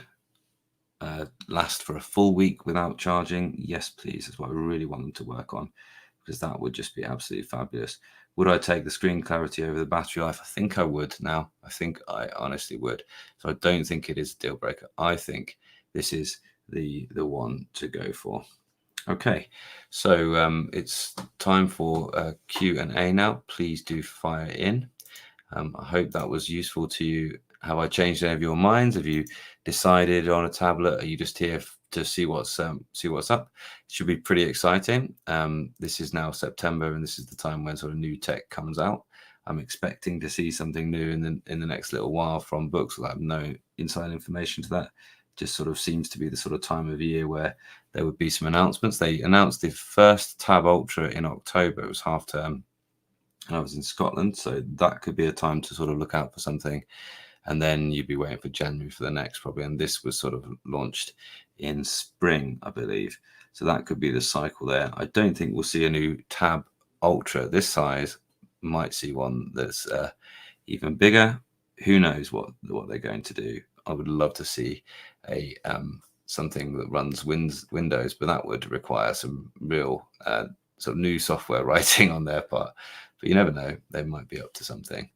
Speaker 1: last for a full week without charging? Yes, please. That's what I really want them to work on, because that would just be absolutely fabulous. Would I take the screen clarity over the battery life? I think I would now. I think I honestly would. So I don't think it is a deal breaker. I think this is the one to go for. Okay, so it's time for Q&A now. Please do fire in. I hope that was useful to you. Have I changed any of your minds? Have you decided on a tablet? Are you just here to see what's up? It should be pretty exciting. This is now September, and this is the time when sort of new tech comes out. I'm expecting to see something new in the next little while from Boox. I have no inside information to that. Just sort of seems to be the sort of time of year where there would be some announcements. They announced the first Tab Ultra in October. It was half term, and I was in Scotland, so that could be a time to sort of look out for something. And then you'd be waiting for January for the next, probably. And this was sort of launched in spring, I believe. So that could be the cycle there. I don't think we'll see a new Tab Ultra this size. Might see one that's even bigger. Who knows what they're going to do? I would love to see a something that runs Windows, but that would require some real sort of new software writing on their part. But you never know; they might be up to something.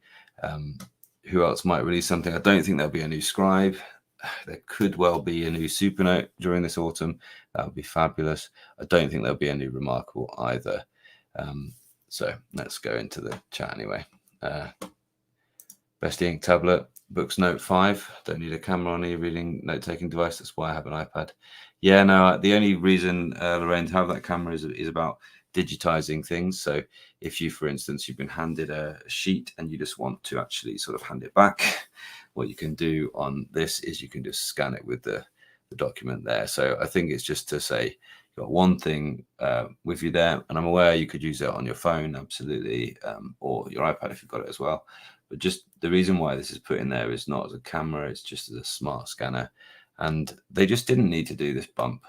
Speaker 1: Who else might release something? I don't think there'll be a new Scribe. There could well be a new Supernote during this autumn. That would be fabulous. I don't think there'll be a new Remarkable either. So let's go into the chat anyway. Best Eink Tablet, Boox Note 5. Don't need a camera on any reading note-taking device. That's why I have an iPad. Yeah, no, the only reason, Lorraine, to have that camera is about digitizing things. So if you, for instance, you've been handed a sheet and you just want to actually sort of hand it back, what you can do on this is you can just scan it with the document there. So I think it's just to say you've got one thing with you there, and I'm aware you could use it on your phone, absolutely, or your iPad if you've got it as well. But just the reason why this is put in there is not as a camera, it's just as a smart scanner. And they just didn't need to do this bump.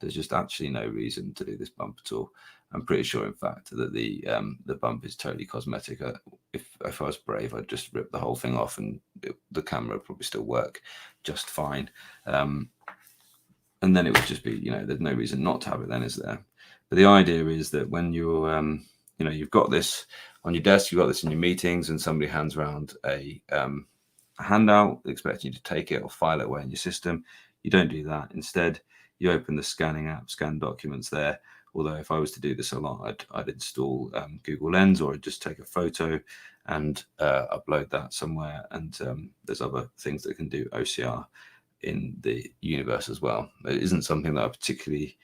Speaker 1: There's just actually no reason to do this bump at all. I'm pretty sure, in fact, that the bump is totally cosmetic. If I was brave, I'd just rip the whole thing off, and the camera would probably still work just fine. And then it would just be, there's no reason not to have it then, is there? But the idea is that when you're, you've got this on your desk, you've got this in your meetings, and somebody hands around a handout expecting you to take it or file it away in your system. You don't do that. Instead, you open the scanning app, scan documents there. Although if I was to do this a lot, I'd install Google Lens, or I'd just take a photo and upload that somewhere. And there's other things that can do OCR in the universe as well. It isn't something that I particularly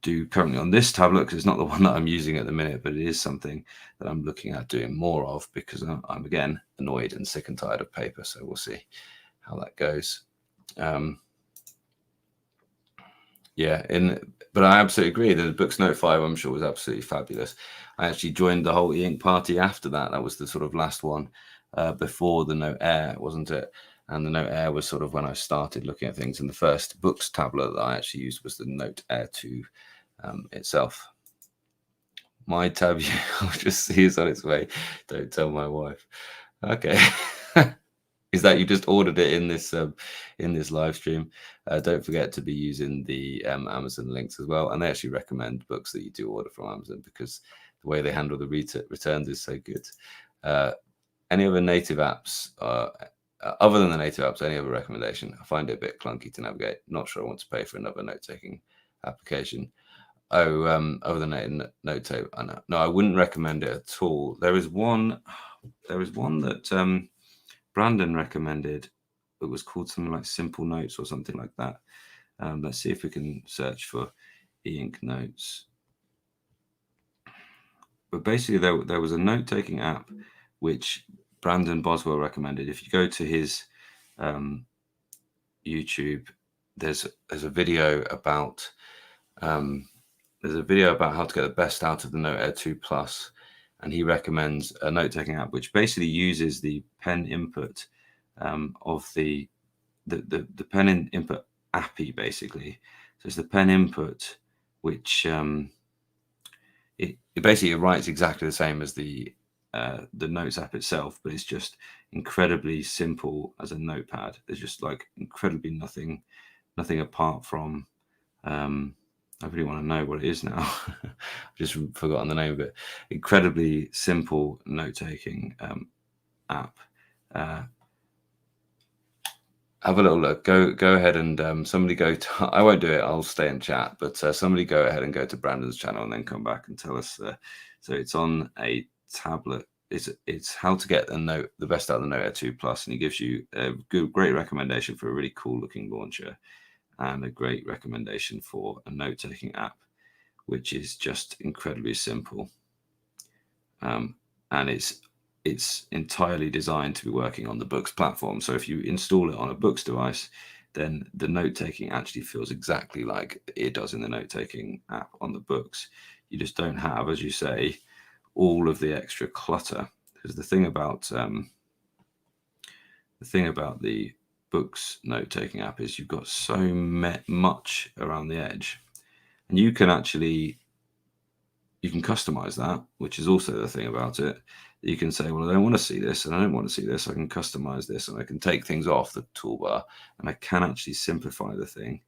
Speaker 1: do currently on this tablet, because it's not the one that I'm using at the minute, but it is something that I'm looking at doing more of, because I'm again annoyed and sick and tired of paper. So we'll see how that goes. But I absolutely agree that the Boox Note 5, I'm sure, was absolutely fabulous. I actually joined the whole e-ink party after that. That was the sort of last one before the Note Air, wasn't it? And the Note Air was sort of when I started looking at things. And the first Boox tablet that I actually used was the Note Air 2 itself. My tab, I'll just see it's on its way. Don't tell my wife. Okay. Is that you just ordered it in this live stream? Don't forget to be using the Amazon links as well. And they actually recommend books that you do order from Amazon, because the way they handle the returns is so good. Any other native apps, other than the native apps, any other recommendation? I find it a bit clunky to navigate. Not sure I want to pay for another note-taking application. Other than Note-taking, no, I wouldn't recommend it at all. There is one that Brandon recommended. It was called something like Simple Notes or something like that. Let's see if we can search for e-ink notes. But basically, there was a note-taking app which Brandon Boswell recommended. If you go to his YouTube, there's a video about how to get the best out of the Note Air 2 Plus. And he recommends a note-taking app which basically uses the pen input of the pen input API, basically. So it's the pen input which it basically writes exactly the same as the the Notes app itself, but it's just incredibly simple as a notepad. There's just like incredibly nothing apart from. I really want to know what it is now. I've just forgotten the name of it. Incredibly simple note-taking app. Have a little look. Go ahead and somebody go to. I won't do it. I'll stay in chat. But somebody go ahead and go to Brandon's channel and then come back and tell us. So it's on a tablet. It's how to get the best out of the Note Air 2 Plus, and he gives you a great recommendation for a really cool looking launcher, and a great recommendation for a note-taking app, which is just incredibly simple. And it's entirely designed to be working on the Boox platform. So if you install it on a Boox device, then the note-taking actually feels exactly like it does in the note-taking app on the Boox. You just don't have, as you say, all of the extra clutter. Because the thing about the Boox note-taking app is you've got so much around the edge, and you can customize that, which is also the thing about it. You can say, well, I don't want to see this, and I don't want to see this. I can customize this, and I can take things off the toolbar, and I can actually simplify the thing.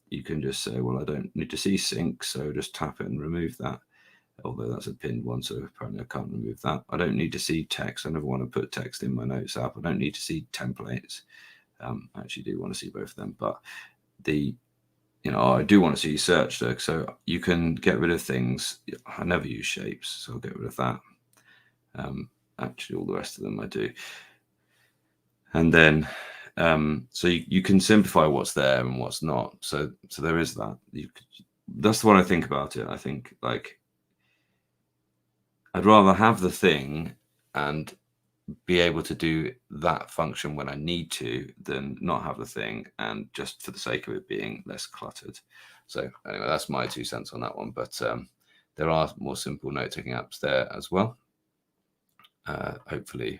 Speaker 1: You can just say, well, I don't need to see sync, so just tap it and remove that. Although that's a pinned one, so apparently I can't remove that. I don't need to see text. I never want to put text in my Notes app. I don't need to see templates. I actually do want to see both of them, but I do want to see search though, so you can get rid of things. I never use shapes, so I'll get rid of that. Actually, all the rest of them I do. And then, so you can simplify what's there and what's not. So there is that. That's what I think about it. I think like I'd rather have the thing and be able to do that function when I need to than not have the thing and just for the sake of it being less cluttered. So anyway, that's my 2 cents on that one. But there are more simple note-taking apps there as well. Hopefully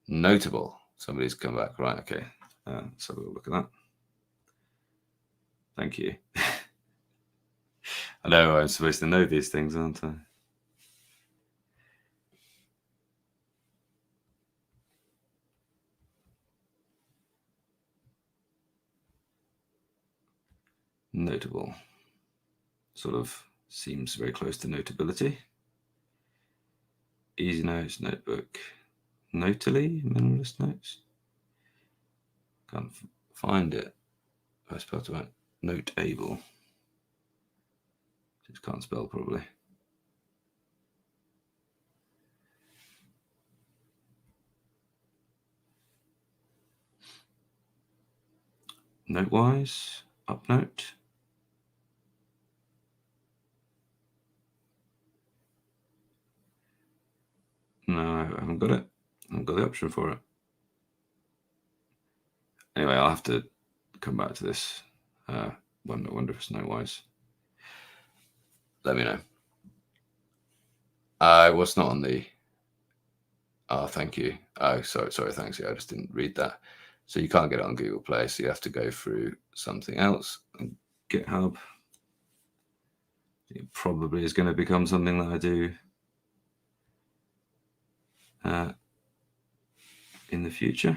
Speaker 1: notable. Somebody's come back. Right, okay. So we'll look at that. Thank you. I know I'm supposed to know these things, aren't I? Notable. Sort of seems very close to notability. Easy Notes, Notebook, Notally, Minimalist Notes. Can't find it. I spelled it right. Notable. Just can't spell probably. Notewise, Upnote. No, I haven't got it. I haven't got the option for it. Anyway, I'll have to come back to this. Wonder if it's Notewise. Let me know. I was not on the. Oh, thank you. Oh, sorry. Thanks. Yeah, I just didn't read that. So you can't get it on Google Play. So you have to go through something else. And GitHub. It probably is going to become something that I do in the future.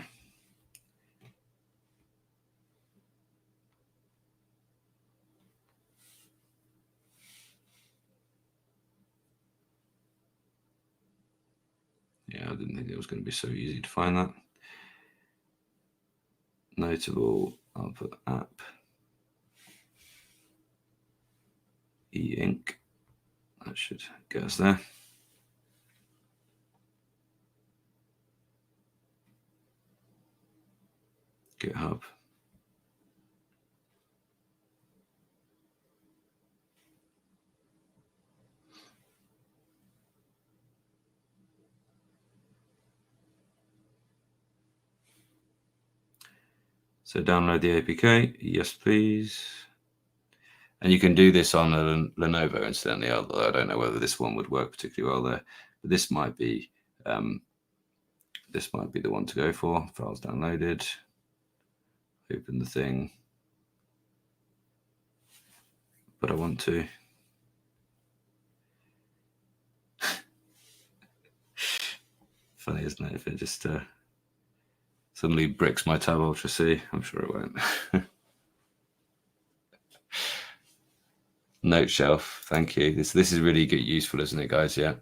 Speaker 1: Yeah, I didn't think it was going to be so easy to find that. Notable, I'll put app. E-Ink. That should get us there. GitHub. So download the APK. Yes, please. And you can do this on a Lenovo, incidentally, although I don't know whether this one would work particularly well there. But this might be the one to go for. Files downloaded. Open the thing. But I want to. Funny, isn't it? If it just suddenly bricks my Tab Ultra C, I'm sure it won't. Note shelf, thank you. This is really good, useful, isn't it, guys? Yeah.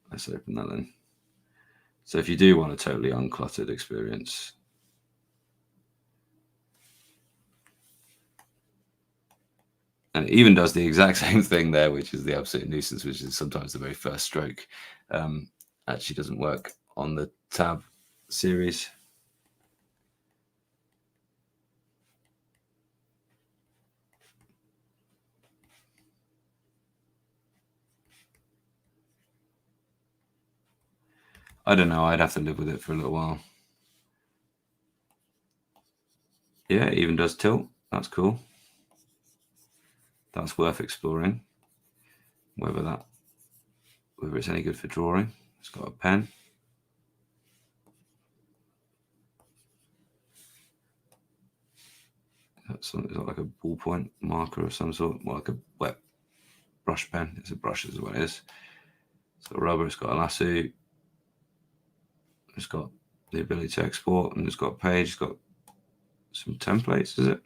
Speaker 1: Let's open that then. So if you do want a totally uncluttered experience, and it even does the exact same thing there, which is the absolute nuisance, which is sometimes the very first stroke actually doesn't work on the Tab series. I don't know. I'd have to live with it for a little while. Yeah, it even does tilt. That's cool. That's worth exploring. Whether it's any good for drawing. It's got a pen. Is that like a ballpoint marker of some sort? More like a wet brush pen. It's a brush is what it is. It's got rubber. It's got a lasso. It's got the ability to export, and it's got a page. It's got some templates, is it?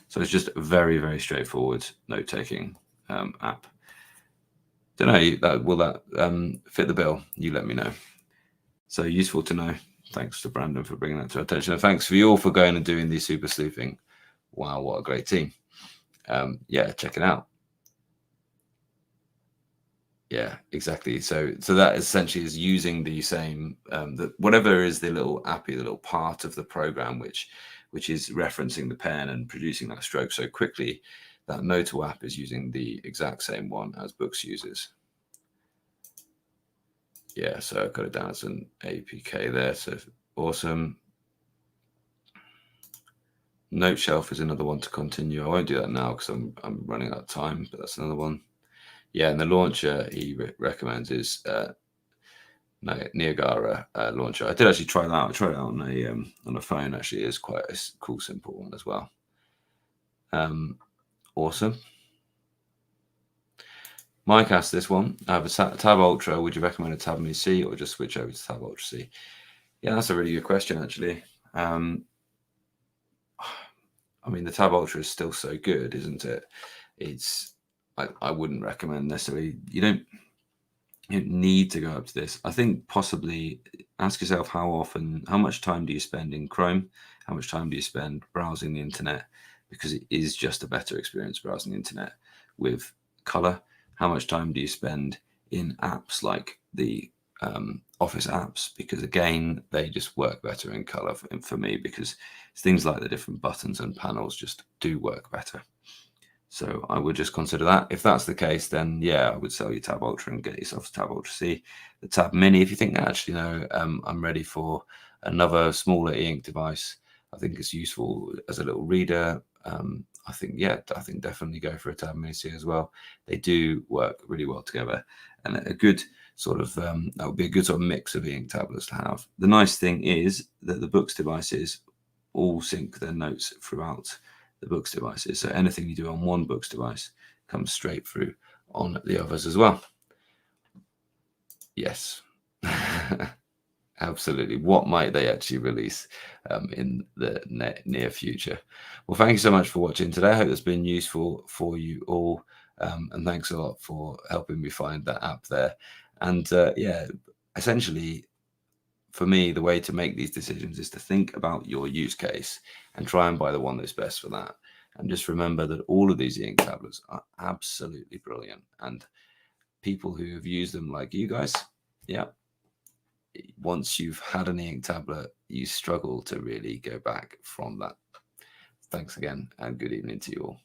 Speaker 1: So it's just a very, very straightforward note-taking app. Don't know, will that fit the bill? You let me know. So useful to know. Thanks to Brandon for bringing that to our attention. And thanks for you all for going and doing the super sleuthing. Wow, what a great team. Yeah, check it out. Yeah, exactly. So that essentially is using the same, whatever is the little appy, the little part of the program, which is referencing the pen and producing that stroke so quickly, that Noto app is using the exact same one as Boox uses. Yeah, so I've got it down as an APK there. So awesome. Note shelf is another one to continue. I won't do that now because I'm running out of time, but that's another one. Yeah, and the launcher he recommends is Niagara launcher. I did actually try that out. I tried it out on a phone. Actually, it is quite a cool, simple one as well. Awesome. Mike asked this one. I have a Tab Ultra. Would you recommend a Tab Mini C or just switch over to Tab Ultra C? Yeah, that's a really good question, actually. I mean, the Tab Ultra is still so good, isn't it? I wouldn't recommend necessarily. You don't need to go up to this. I think possibly ask yourself how much time do you spend in Chrome? How much time do you spend browsing the internet? Because it is just a better experience browsing the internet with color. How much time do you spend in apps like the Office apps? Because again, they just work better in color for me, because things like the different buttons and panels just do work better. So I would just consider that. If that's the case, then yeah, I would sell your Tab Ultra and get yourself a Tab Ultra C. The Tab Mini, if you think, actually, no, I'm ready for another smaller e-ink device, I think it's useful as a little reader. I think definitely go for a Tab Mini C as well. They do work really well together, and a good sort of that would be a good sort of mix of e-ink tablets to have. The nice thing is that the Boox devices all sync their notes throughout the Boox devices. So anything you do on one Boox device comes straight through on the others as well. Yes. Absolutely. What might they actually release in the near future? Well, thank you so much for watching today. I hope it's been useful for you all. And thanks a lot for helping me find that app there. And yeah, essentially, for me, the way to make these decisions is to think about your use case and try and buy the one that's best for that. And just remember that all of these Eink tablets are absolutely brilliant. And people who have used them, like you guys, yeah, once you've had an Eink tablet, you struggle to really go back from that. Thanks again, and good evening to you all.